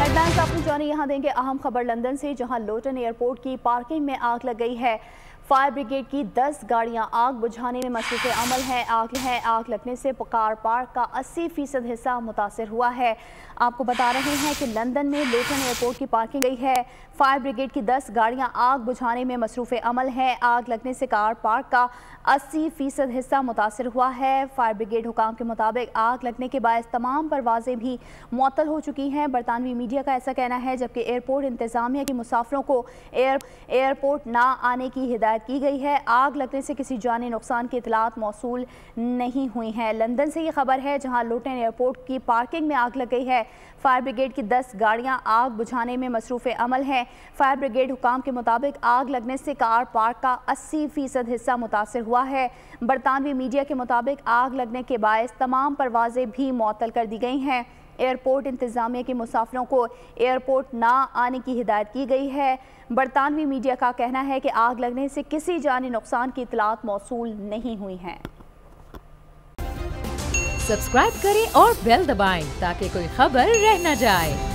Headlines आपको जाने यहाँ देंगे अहम खबर लंदन से, जहां लोटन एयरपोर्ट की पार्किंग में आग लग गई है। फायर ब्रिगेड की 10 गाड़ियां आग बुझाने में मसरूफ़ अमल हैं। आग लगने से कार पार्क का 80% हिस्सा मुतासर हुआ है। आपको बता रहे हैं कि लंदन में लोटन एयरपोर्ट की पार्किंग गई है। फायर ब्रिगेड की 10 गाड़ियां आग बुझाने में मसरूफ़ अमल हैं। आग लगने से कार पार्क का 80% हिस्सा मुतासर हुआ है। फायर ब्रिगेड हुकाम के मुताबिक आग लगने के बायस तमाम परवाजें भी मुअत्तल हो चुकी हैं। बरतानवी मीडिया का ऐसा कहना है, जबकि एयरपोर्ट इंतजामिया के मुसाफिरों को एयरपोर्ट ना आने की हिदायत की गई है। आग लगने से किसी जानी नुकसान की इतलात मौसूल नहीं हुई हैं। लंदन से ये खबर है, जहां लोटन एयरपोर्ट की पार्किंग में आग लग गई है। फायर ब्रिगेड की 10 गाड़ियां आग बुझाने में मसरूफ़ अमल हैं। फायर ब्रिगेड हुकाम के मुताबिक आग लगने से कार पार्क का 80% हिस्सा मुतासर हुआ है। बरतानवी मीडिया के मुताबिक आग लगने के बायस तमाम परवाजें भी मुअत्तल कर दी गई हैं। एयरपोर्ट इंतजामिया के मुसाफिरों को एयरपोर्ट ना आने की हिदायत की गई है। बरतानवी मीडिया का कहना है कि आग लगने से किसी जानी नुकसान की इतलात मौसूल नहीं हुई हैं। सब्सक्राइब करें और बेल दबाएं ताकि कोई खबर रह न जाए।